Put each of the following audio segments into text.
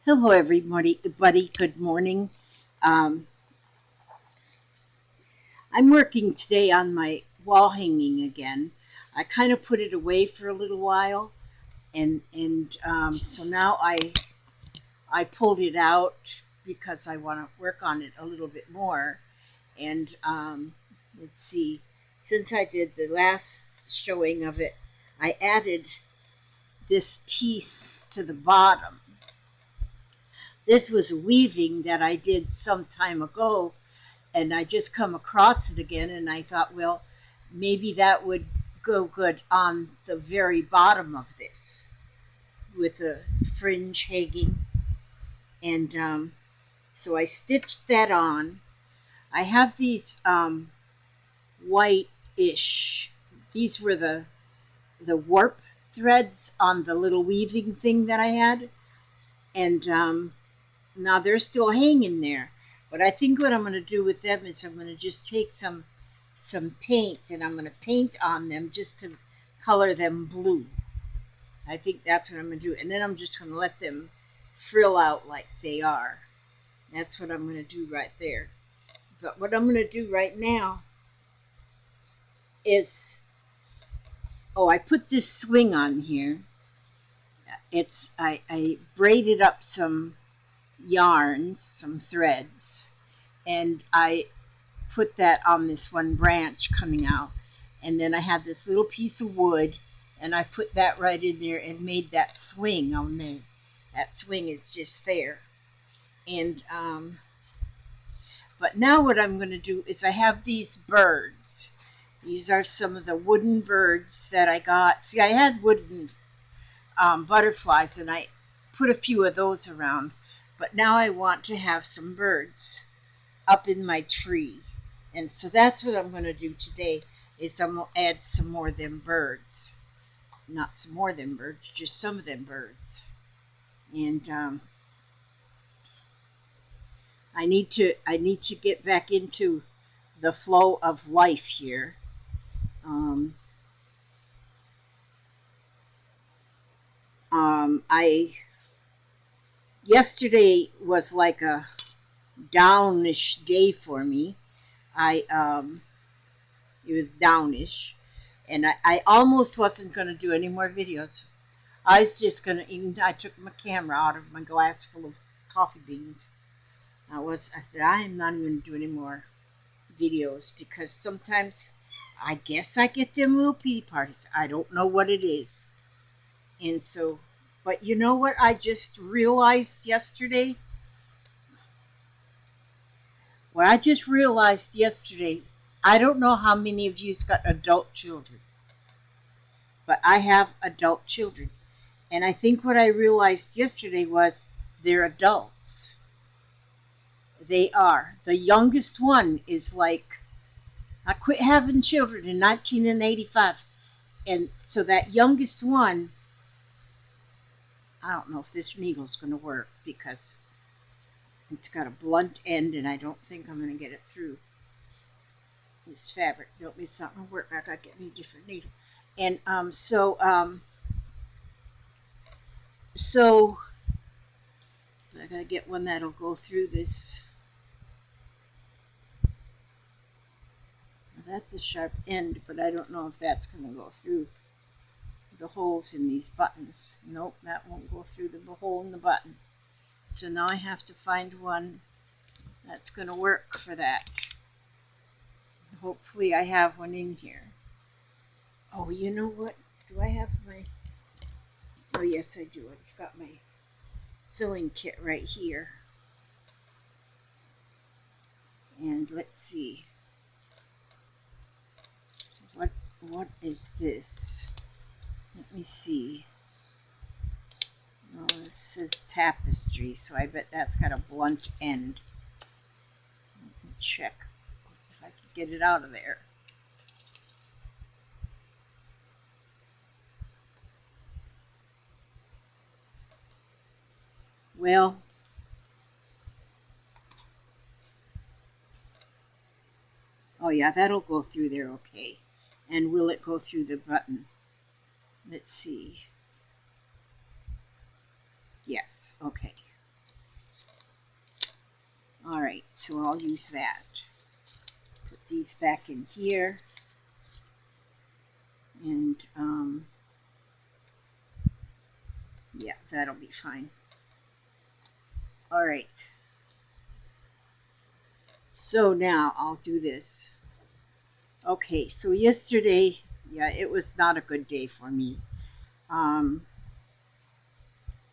Hello, everybody. Good morning. Um, I'm working today on my wall hanging again. I kind of put it away for a little while, and so now I pulled it out because I want to work on it a little bit more. And let's see, since I did the last showing of it, I added this piece to the bottom. This was a weaving that I did some time ago, and I just come across it again, and I thought, well, maybe that would go good on the very bottom of this with a fringe hanging. And so I stitched that on. I have these white-ish. These were the warp threads on the little weaving thing that I had, and now they're still hanging there. But I think what I'm going to do with them is I'm going to just take some paint and I'm going to paint on them just to color them blue. I think that's what I'm going to do. And then I'm just going to let them frill out like they are. That's what I'm going to do right there. But what I'm going to do right now is, oh, I put this swing on here. I braided up some yarns, some threads, and I put that on this one branch coming out. And then I had this little piece of wood, and I put that right in there and made that swing on there. That swing is just there. And but now what I'm going to do is I have these birds. These are some of the wooden birds that I got. See, I had wooden butterflies, and I put a few of those around. But now I want to have some birds up in my tree. And so that's what I'm going to do today is I'm going to add some more of them birds. Not some more of them birds, just some of them birds. And I need to get back into the flow of life here. I yesterday was like a downish day for me. I It was downish, and I almost wasn't going to do any more videos. I was just going to, even I took my camera out of my glass full of coffee beans. I said, I am not even going to do any more videos because sometimes I guess I get them little pity parties. I don't know what it is. And so, but you know what I just realized yesterday? What I just realized yesterday, I don't know how many of you's got adult children, but I have adult children. And I think what I realized yesterday was they're adults. They are. The youngest one is like, I quit having children in 1985. And so that youngest one, I don't know if this needle's going to work because it's got a blunt end and I don't think I'm going to get it through this fabric. Don't be something to work. I got to get me a different needle. And so I got to get one that'll go through this. Now that's a sharp end, but I don't know if that's going to go through the holes in these buttons. Nope, that won't go through the hole in the button. So now I have to find one that's going to work for that. Hopefully I have one in here. Oh, you know what? Do I have my... Oh, yes, I do. I've got my sewing kit right here. And let's see. What is this? Let me see. Oh, this says tapestry, so I bet that's got a blunt end. Let me check if I can get it out of there. Well, oh yeah, that'll go through there okay. And will it go through the button? Let's see. Yes, okay. All right, so I'll use that. Put these back in here, and yeah, that'll be fine. All right. So now I'll do this. Okay, so yesterday, yeah, it was not a good day for me. Um,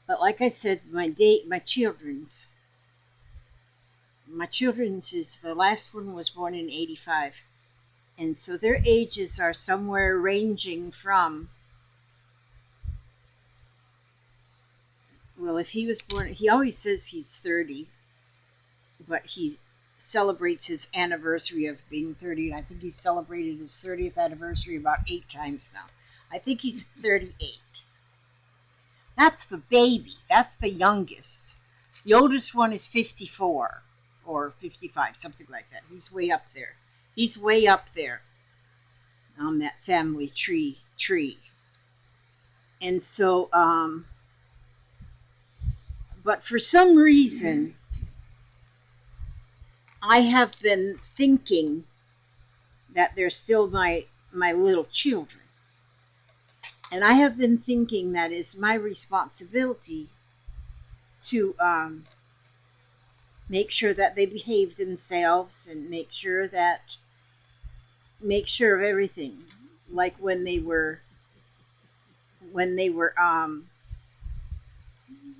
but like I said, my children's is the last one was born in '85, and so their ages are somewhere ranging from. Well, if he was born, he always says he's 30, but he celebrates his anniversary of being 30. I think he's celebrated his 30th anniversary about 8 times now. I think he's 38. That's the baby. That's the youngest. The oldest one is 54 or 55, something like that. He's way up there. He's way up there on that family tree. And so, but for some reason, I have been thinking that they're still my little children. And I have been thinking that it's my responsibility to make sure that they behave themselves and make sure of everything. Like when they were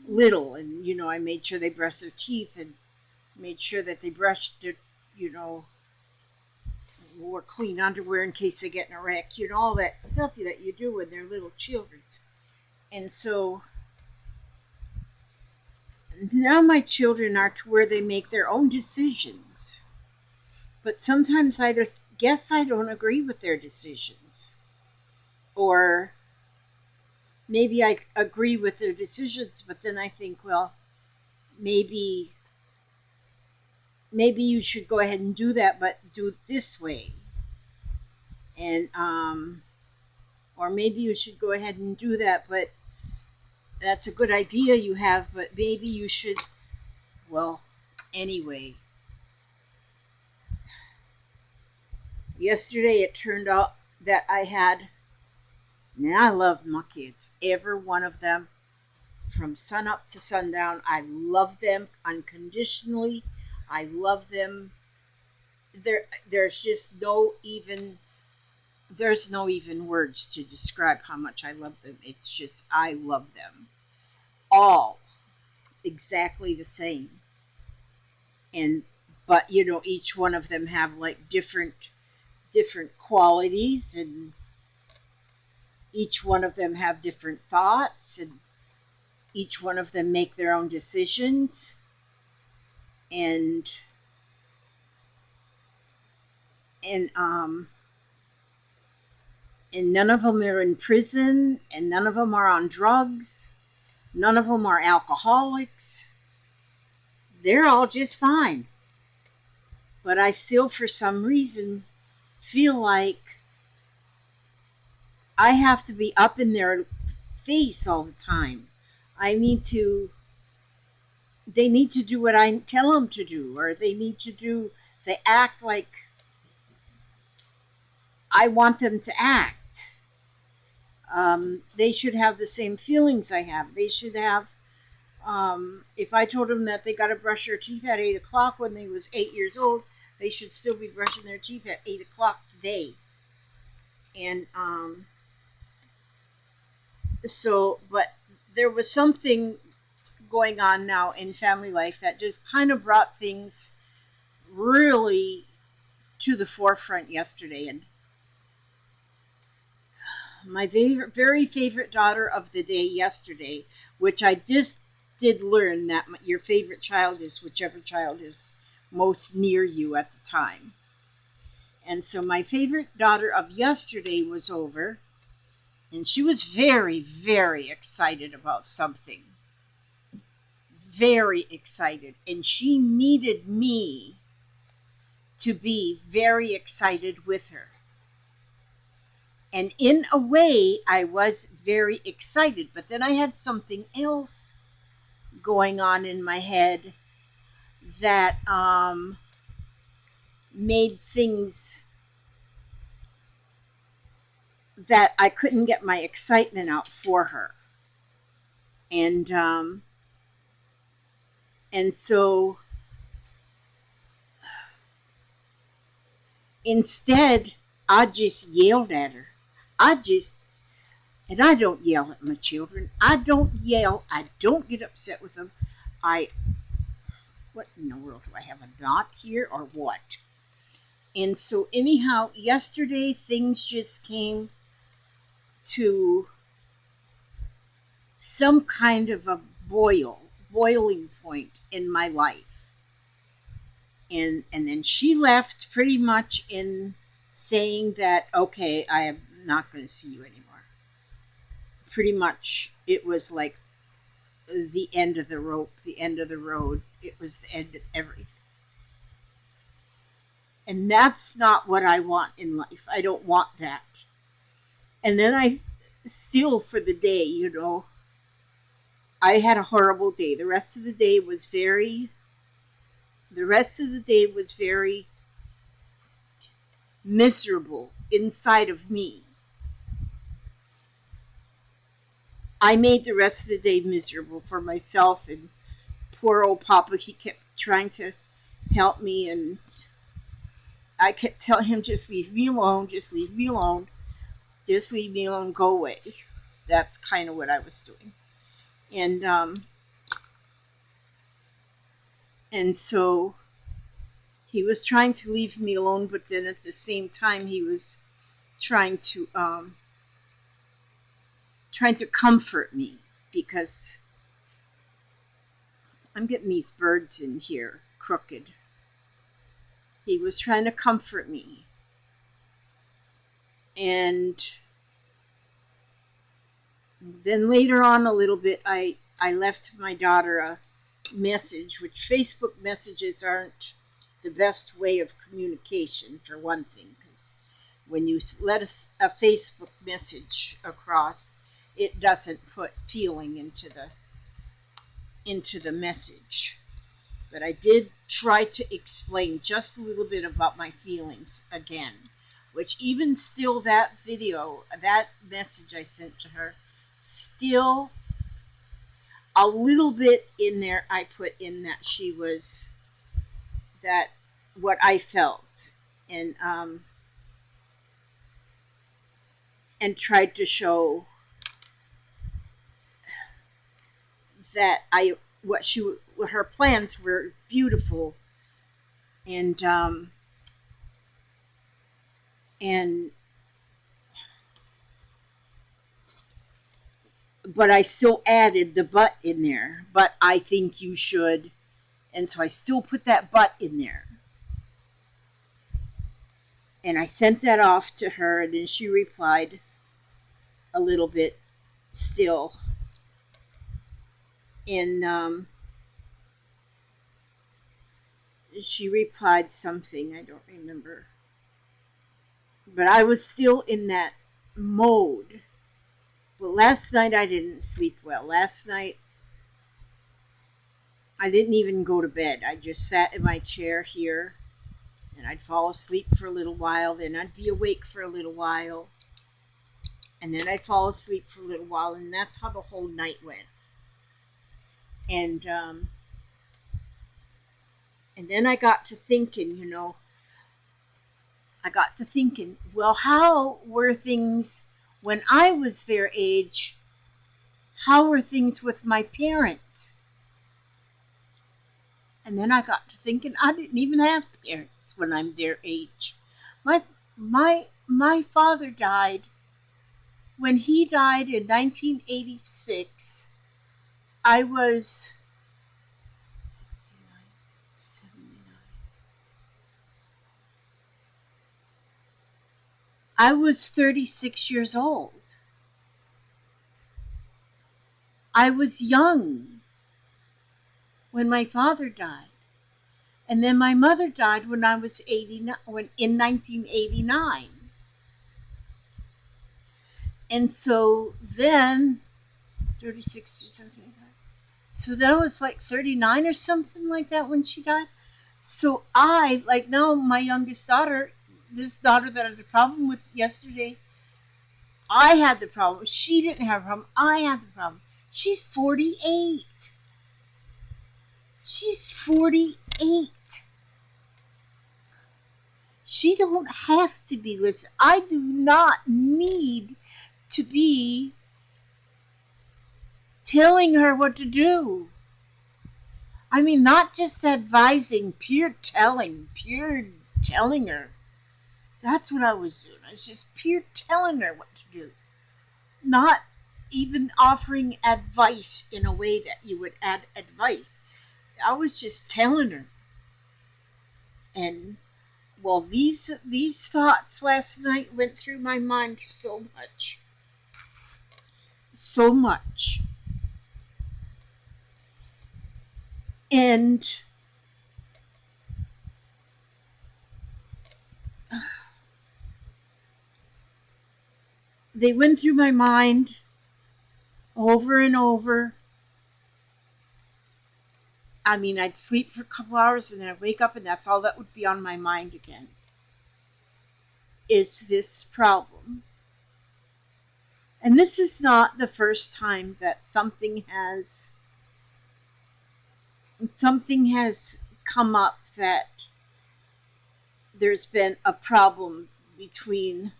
little, and I made sure they brushed their teeth and made sure that they brushed their, wore clean underwear in case they get in a wreck, all that stuff that you do when they're little children. And so now my children are to where they make their own decisions. But sometimes I just guess I don't agree with their decisions. Or maybe I agree with their decisions, but then I think, well, maybe you should go ahead and do that, but do it this way. And or maybe you should go ahead and do that, but that's a good idea you have, but maybe you should. Well, anyway, yesterday it turned out that I love my kids, every one of them, from sun up to sundown. I love them unconditionally. I love them. There's no even words to describe how much I love them. It's just, I love them all exactly the same. But each one of them have like different qualities, and each one of them have different thoughts, and each one of them make their own decisions, and none of them are in prison, and none of them are on drugs, none of them are alcoholics. They're all just fine. But I still, for some reason, feel like I have to be up in their face all the time. They need to do what I tell them to do, or they act like I want them to act. They should have the same feelings I have. They should have, if I told them that they got to brush their teeth at 8 o'clock when they was 8 years old, they should still be brushing their teeth at 8 o'clock today. And but there was something going on now in family life that just kind of brought things really to the forefront yesterday. And my very favorite daughter of the day yesterday, which I just did learn that your favorite child is whichever child is most near you at the time. And so my favorite daughter of yesterday was over, and she was very, very excited about something. Very excited. And she needed me to be very excited with her. And in a way, I was very excited. But then I had something else going on in my head that made things that I couldn't get my excitement out for her. And so instead, I just yelled at her. And I don't yell at my children. I don't yell. I don't get upset with them. What in the world, do I have a knot here or what? And so anyhow, yesterday things just came to some kind of a boiling point in my life. And then she left pretty much in saying that, okay, I am not going to see you anymore. Pretty much it was like the end of the rope, the end of the road. It was the end of everything. And that's not what I want in life. I don't want that. And then I still, for the day, I had a horrible day. The rest of the day was very miserable inside of me. I made the rest of the day miserable for myself, and poor old Papa, he kept trying to help me, and I kept telling him, just leave me alone, just leave me alone, just leave me alone, go away. That's kind of what I was doing. And so he was trying to leave me alone, but then at the same time he was trying to comfort me, because I'm getting these birds in here crooked. He was trying to comfort me. And then later on a little bit, I left my daughter a message, which Facebook messages aren't the best way of communication, for one thing, because when you let a Facebook message across, it doesn't put feeling into the message. But I did try to explain just a little bit about my feelings again, which even still, that video, that message I sent to her, still a little bit in there I put in that she was, that what I felt, and tried to show that her plans were beautiful, but I still added the but in there. But I think you should. And so I still put that but in there. And I sent that off to her, and then she replied a little bit still. And she replied something, I don't remember. But I was still in that mode. Well, last night I didn't sleep well. Last night I didn't even go to bed. I just sat in my chair here, and I'd fall asleep for a little while, then I'd be awake for a little while, and then I'd fall asleep for a little while, and that's how the whole night went. And then I got to thinking, well, how were things when I was their age? How were things with my parents? And then I got to thinking, I didn't even have parents when I'm their age. My father died. When he died in 1986, I was 69, 79. I was 36 years old. I was young when my father died. And then my mother died when I was 89, in 1989. And so then, 36 or something like that. So that was like 39 or something like that when she died. So I, like now, my youngest daughter, this daughter that I had the problem with yesterday, I had the problem. She didn't have a problem. I had the problem. She's 48. She's 48. She don't have to be listened. I do not need to be telling her what to do. I mean, not just advising, pure telling her. That's what I was doing. I was just pure telling her what to do. Not even offering advice in a way that you would add advice. I was just telling her. And well, these thoughts last night went through my mind so much. So much. And they went through my mind over and over. I mean, I'd sleep for a couple hours and then I'd wake up and that's all that would be on my mind again. Is this problem? And this is not the first time that something has come up that there's been a problem between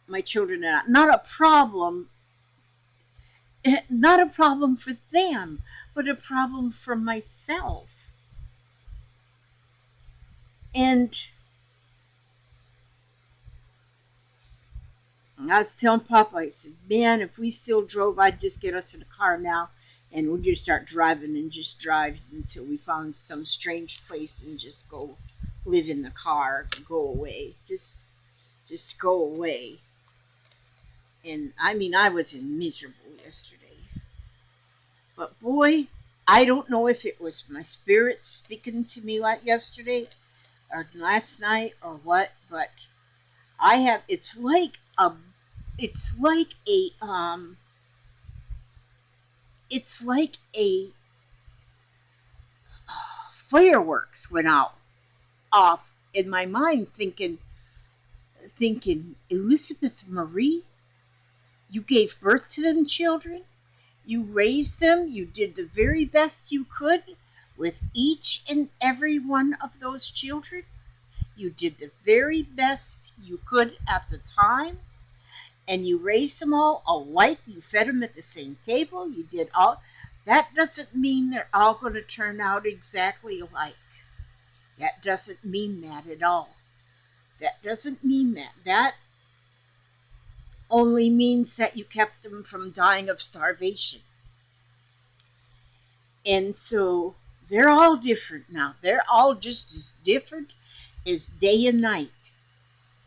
my children and I. Not a problem for them, but a problem for myself. And I was telling Papa, I said, man, if we still drove, I'd just get us in a car now and we'd just start driving and just drive until we found some strange place and just go live in the car, go away. Just go away. And I mean, I was miserable yesterday. But boy, I don't know if it was my spirit speaking to me like yesterday or last night or what, but it's like a fireworks went off in my mind, thinking, Elizabeth Marie, you gave birth to them children, you raised them, you did the very best you could with each and every one of those children. You did the very best you could at the time, and you raised them all alike. You fed them at the same table. You did all. That doesn't mean they're all going to turn out exactly alike. That doesn't mean that at all. That doesn't mean that. That only means that you kept them from dying of starvation. And so they're all different now. They're all just as different as day and night.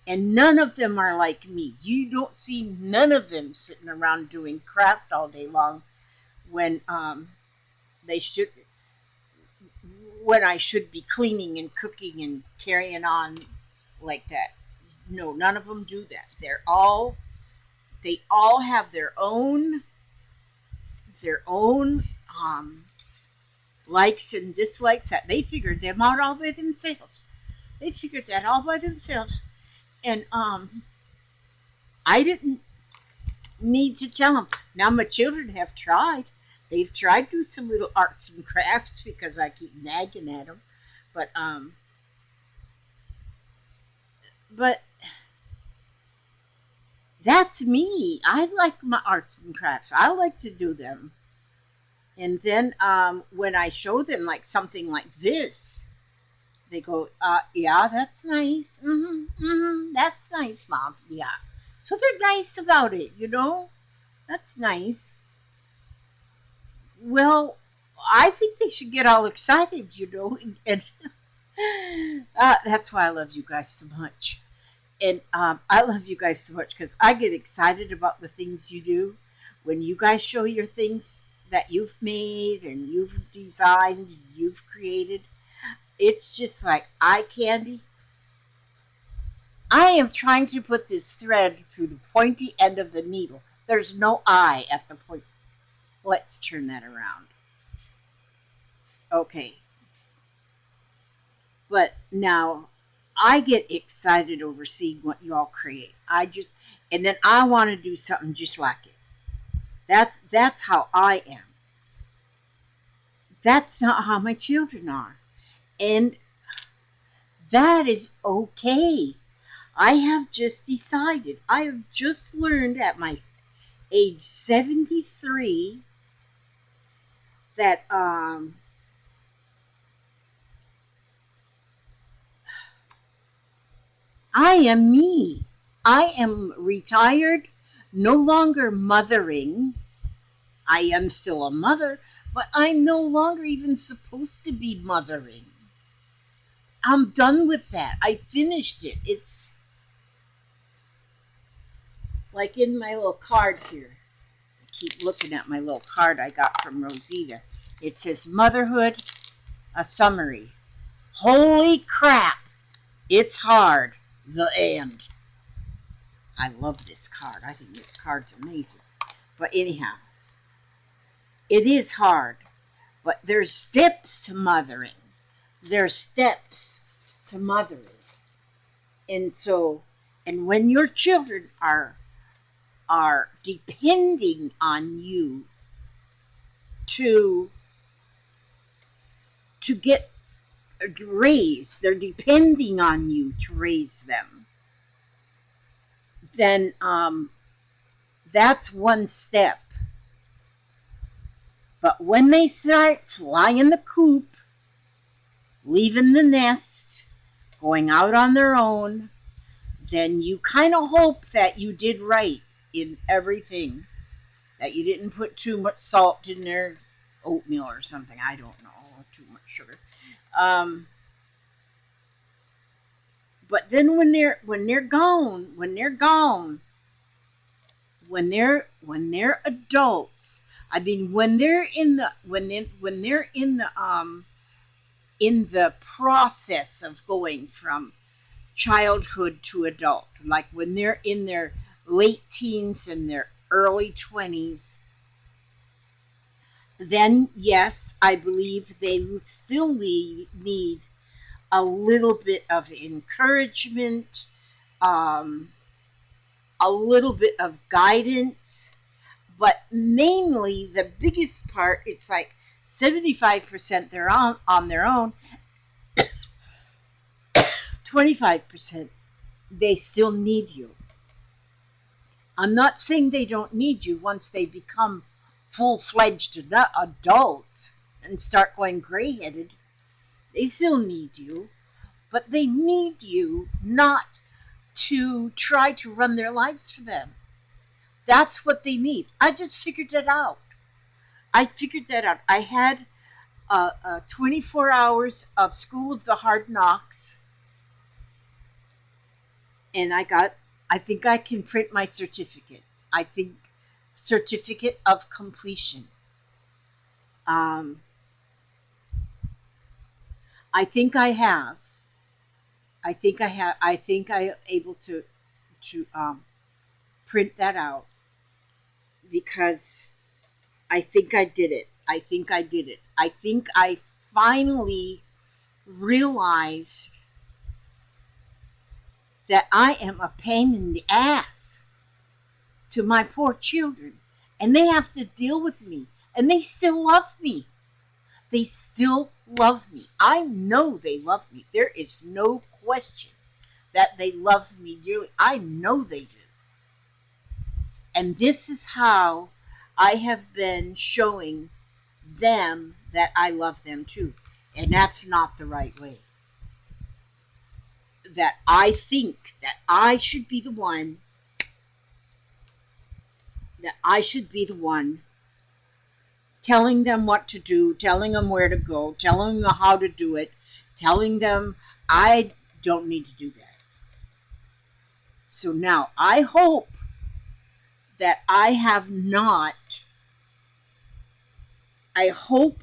And none of them are like me. You don't see none of them sitting around doing craft all day long when I should be cleaning and cooking and carrying on like that. No, none of them do that. They all have their own likes and dislikes that they figured them out all by themselves. They figured that all by themselves. And I didn't need to tell them. Now my children have tried. They've tried to do some little arts and crafts because I keep nagging at them. But that's me. I like my arts and crafts. I like to do them. And then when I show them like something like this, they go, yeah, that's nice. That's nice, Mom. Yeah. So they're nice about it, That's nice. Well, I think they should get all excited, and that's why I love you guys so much. And I love you guys so much because I get excited about the things you do. When you guys show your things that you've made and you've designed, and you've, you've, you've, you've, you've, you've, you've, you've, you've, you've, you've, you've, you've, you've, you've, you've created, it's just like eye candy. I am trying to put this thread through the pointy end of the needle. There's no eye at the point. Let's turn that around. Okay. But now I get excited over seeing what y'all create. And then I want to do something just like it. That's how I am. That's not how my children are. And that is okay. I have just decided, I have just learned at my age 73 that I am me. I am retired, no longer mothering. I am still a mother, but I'm no longer even supposed to be mothering. I'm done with that. I finished it. It's like in my little card here. I keep looking at my little card I got from Rosita. It says Motherhood, a summary. Holy crap! It's hard. The end. I love this card. I think this card's amazing. But anyhow, it is hard. But there's steps to mothering. There's steps to mothering. And when your children are depending on you to get raised, they're depending on you to raise them, then that's one step. But when they start flying the coop, leaving the nest, going out on their own, then you kind of hope that you did right in everything, that you didn't put too much salt in their oatmeal or something. I don't know, or too much sugar. But then when they're gone, when they're adults, I mean when they're in the process of going from childhood to adult, like when they're in their late teens and their early 20s, then yes, I believe they would still need a little bit of encouragement, a little bit of guidance, but mainly the biggest part, it's like 75% they're on their own, 25% they still need you. I'm not saying they don't need you once they become full-fledged adults and start going gray-headed. They still need you, but they need you not to try to run their lives for them. That's what they need. I just figured that out. I had 24 hours of School of the Hard Knocks, and I think I can print my certificate. I think certificate of completion. I think I have. I think I able to print that out because I think I did it. I think I finally realized that I am a pain in the ass to my poor children, and they have to deal with me, and they still love me. They still love me. I know they love me. There is no question that they love me dearly. I know they do. And this is how I have been showing them that I love them too. And that's not the right way. That I think that I should be the one telling them what to do, telling them where to go, telling them how to do it, telling them I don't need to do that. So now I hope that I have not, I hope,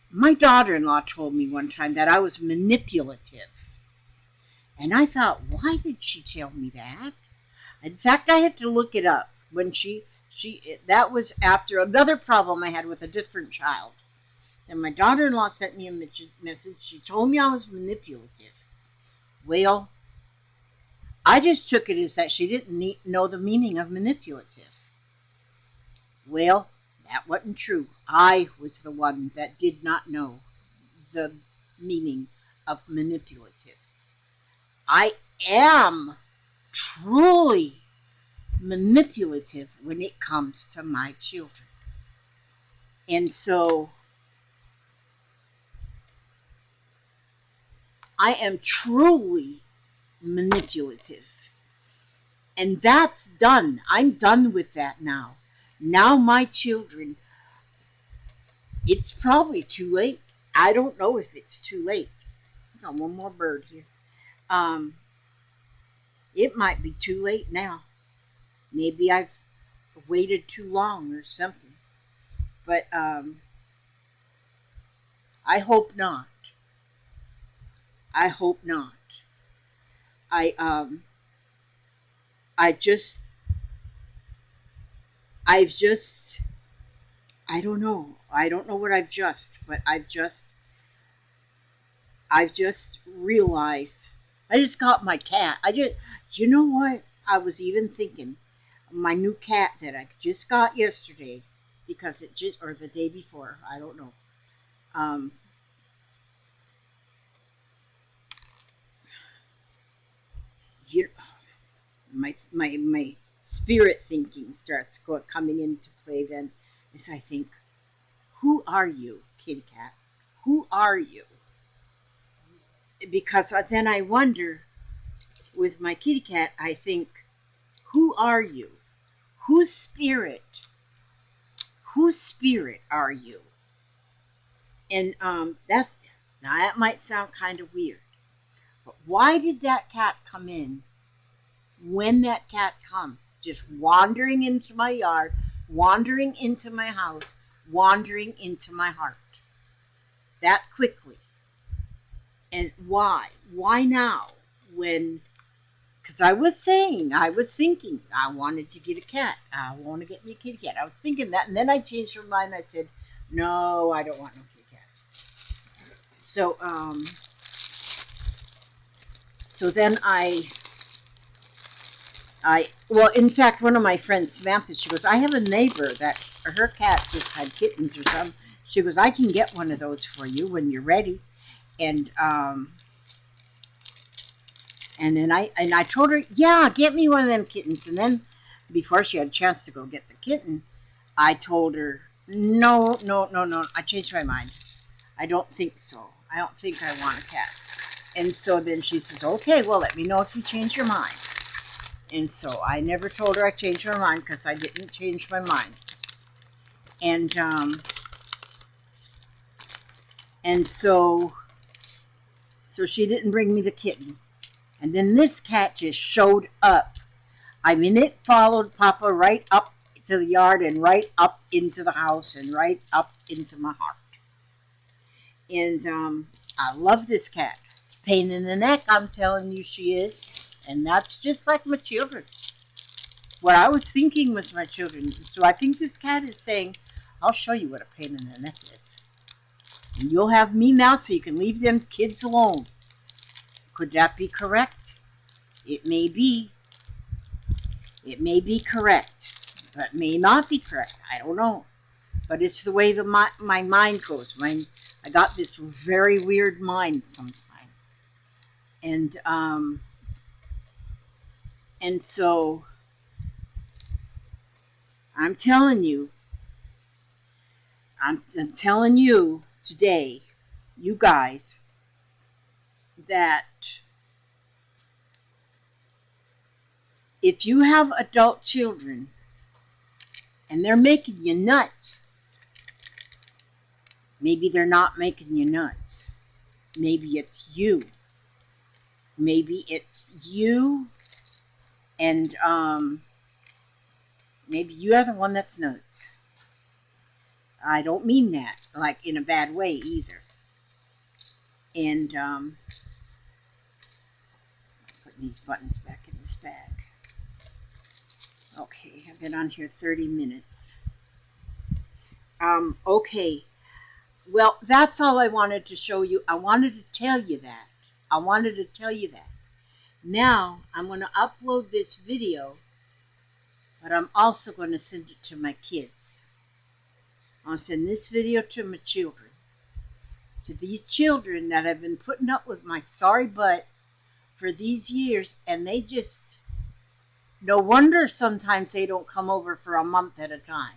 my daughter-in-law told me one time that I was manipulative. And I thought, why did she tell me that? In fact, I had to look it up. When that was after another problem I had with a different child. And my daughter-in-law sent me a message. She told me I was manipulative. Well, I just took it as that she didn't know the meaning of manipulative. Well, that wasn't true. I was the one that did not know the meaning of manipulative. I am truly manipulative when it comes to my children. And so I am truly manipulative. And that's done. I'm done with that now. Now my children, it's probably too late. I don't know if it's too late. Got one more bird here. It might be too late now. Maybe I've waited too long or something. But I hope not. I hope not. I I've just I don't know. I don't know what but I've just realized I just got my cat. You know what? I was even thinking my new cat that I just got yesterday because or the day before, I don't know. Um, you, my spirit thinking starts coming into play then as I think, who are you, kitty cat? Who are you? Because then I wonder, with my kitty cat, I think, who are you? Whose spirit are you? And that's now that might sound kind of weird, but why did that cat come in? When that cat come, just wandering into my yard, wandering into my house, wandering into my heart, that quickly. And why? Why now? When? Because I was thinking, I wanted to get a cat. I want to get me a kitty cat. I was thinking that, and then I changed my mind. I said, no, I don't want no kitty cat. So then well, in fact, one of my friends, Samantha, she goes, I have a neighbor that her cat just had kittens or something. She goes, I can get one of those for you when you're ready. And then I told her, yeah, get me one of them kittens. And then before she had a chance to go get the kitten, I told her, no. I changed my mind. I don't think so. I don't think I want a cat. And so then she says, okay, well, let me know if you change your mind. And so I never told her I changed my mind because I didn't change my mind. And so she didn't bring me the kitten. And then this cat just showed up. I mean, it followed Papa right up to the yard and right up into the house and right up into my heart. And I love this cat. Pain in the neck, I'm telling you she is. And that's just like my children. What I was thinking was my children. So I think this cat is saying, I'll show you what a pain in the neck is. And you'll have me now so you can leave them kids alone. Could that be correct? It may be. It may be correct. But may not be correct. I don't know. But it's the way my mind goes. I got this very weird mind sometimes. And so I'm telling you today, you guys, that if you have adult children and they're making you nuts, maybe they're not making you nuts. Maybe it's you. Maybe it's you, and maybe you are the one that's nuts. I don't mean that like in a bad way either. And putting these buttons back in this bag. Okay, I've been on here 30 minutes. Okay. Well, that's all I wanted to show you. I wanted to tell you that. Now, I'm going to upload this video, but I'm also going to send it to my kids. I'll send this video to my children. To these children that have been putting up with my sorry butt for these years, and they just, no wonder sometimes they don't come over for a month at a time.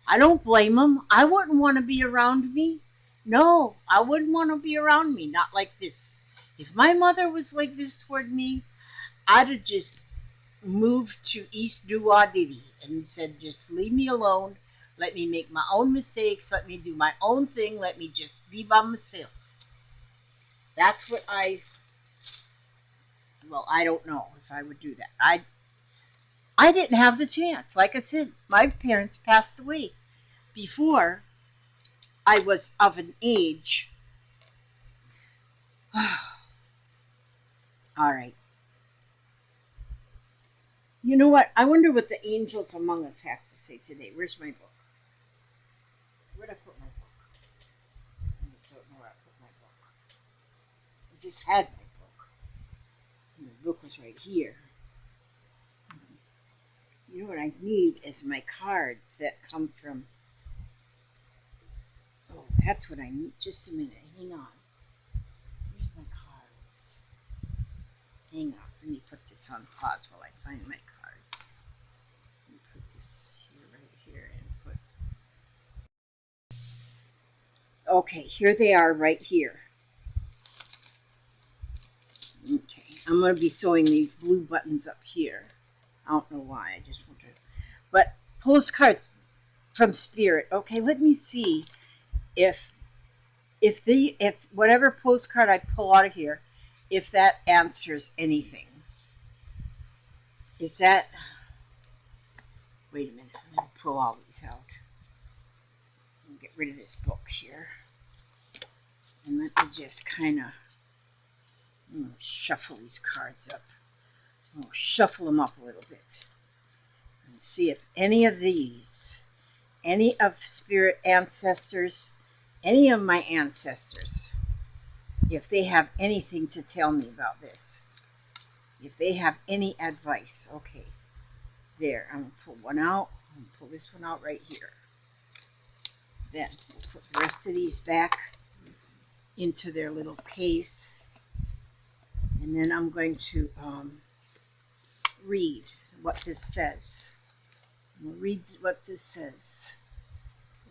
I don't blame them. I wouldn't want to be around me. No, I wouldn't want to be around me. Not like this. If my mother was like this toward me, I'd have just moved to East Duwadidi and said, just leave me alone. Let me make my own mistakes. Let me do my own thing. Let me just be by myself. That's what I don't know if I would do that. I didn't have the chance. Like I said, my parents passed away before I was of an age. All right. You know what? I wonder what the angels among us have to say today. Where's my book? Where'd I put my book? I don't know where I put my book. I just had my book. And the book was right here. You know what I need is my cards that come from... Oh, that's what I need. Just a minute. Hang on. Where's my cards? Hang on. Let me put this on pause while I find my cards. Let me put this here, right here, and put... Okay, here they are right here. Okay, I'm going to be sewing these blue buttons up here. I don't know why, I just want to... But postcards from Spirit. Okay, let me see if whatever postcard I pull out of here, if that answers anything. If that... Wait a minute, I'm going to pull all these out. And get rid of this book here. And let me just kind of shuffle these cards up. I'll shuffle them up a little bit and see if any of these, any of Spirit ancestors, any of my ancestors, if they have anything to tell me about this, if they have any advice. Okay, there, I'm going to pull one out. I'm going to pull this one out right here. Then we'll put the rest of these back into their little case. And then I'm going to read what this says. I'm going to read what this says.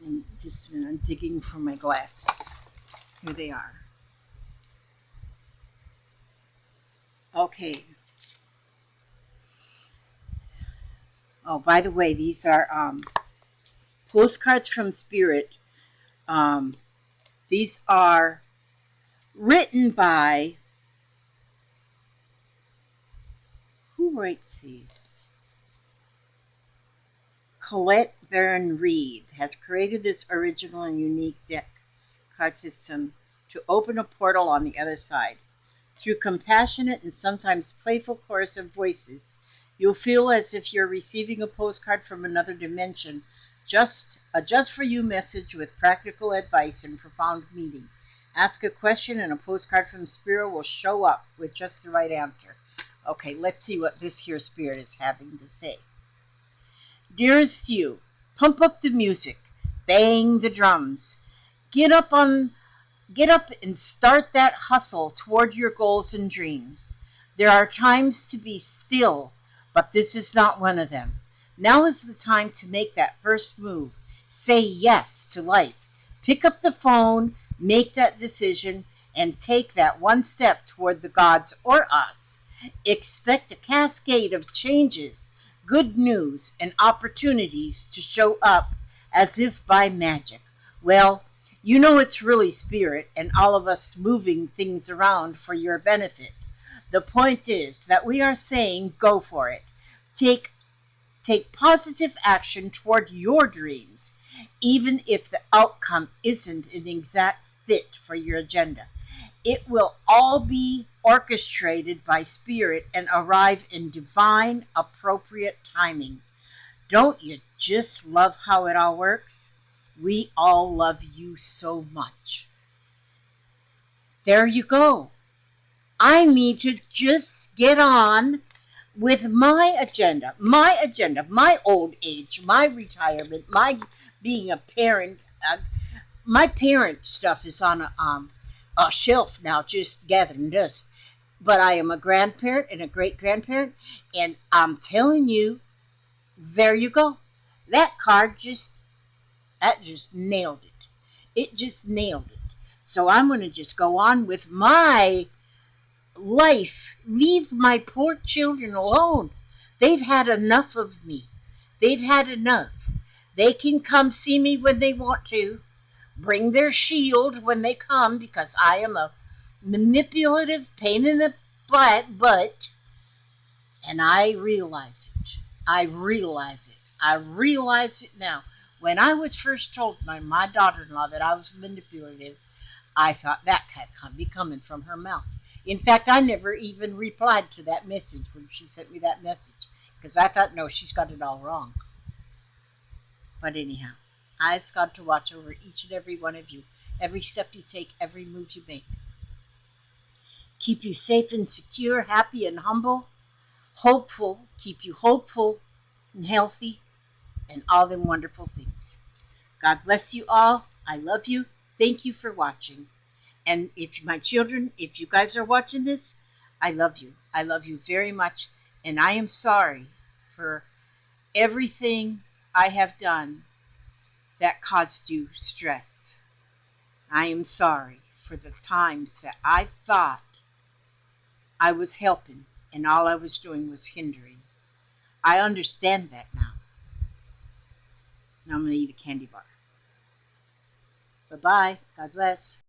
And just a minute, I'm digging for my glasses. Here they are. Okay. Oh, by the way, these are postcards from Spirit. These are written by... Who writes these? Colette Baron Reed has created this original and unique deck card system to open a portal on the other side. Through compassionate and sometimes playful chorus of voices, you'll feel as if you're receiving a postcard from another dimension, a just for you message with practical advice and profound meaning. Ask a question and a postcard from Spirit will show up with just the right answer. Okay, let's see what this here Spirit is having to say. Dearest you, pump up the music, bang the drums, get up and start that hustle toward your goals and dreams. There are times to be still, but this is not one of them. Now is the time to make that first move. Say yes to life. Pick up the phone, make that decision, and take that one step toward the gods or us. Expect a cascade of changes, good news, and opportunities to show up as if by magic. Well, you know it's really Spirit and all of us moving things around for your benefit. The point is that we are saying go for it. Take positive action toward your dreams, even if the outcome isn't an exact fit for your agenda. It will all be orchestrated by Spirit and arrive in divine, appropriate timing. Don't you just love how it all works? We all love you so much. There you go. I need to just get on with my agenda, my old age, my retirement, my being a parent. My parent stuff is on a shelf now, just gathering dust. But I am a grandparent and a great grandparent, and I'm telling you, there you go. That card just nailed it. It just nailed it. So I'm going to just go on with my life. Leave my poor children alone. They've had enough of me. They've had enough. They can come see me when they want to. Bring their shield when they come because I am a manipulative pain in the butt, and I realize it. I realize it. I realize it now. When I was first told by my daughter-in-law that I was manipulative, I thought that can't be coming from her mouth. In fact, I never even replied to that message when she sent me that message because I thought, no, she's got it all wrong. But anyhow, I ask God to watch over each and every one of you, every step you take, every move you make. Keep you safe and secure, happy and humble, hopeful, keep you hopeful and healthy, and all them wonderful things. God bless you all. I love you. Thank you for watching. And if my children, if you guys are watching this, I love you. I love you very much. And I am sorry for everything I have done that caused you stress. I am sorry for the times that I thought I was helping and all I was doing was hindering. I understand that now. Now I'm going to eat a candy bar. Bye-bye. God bless.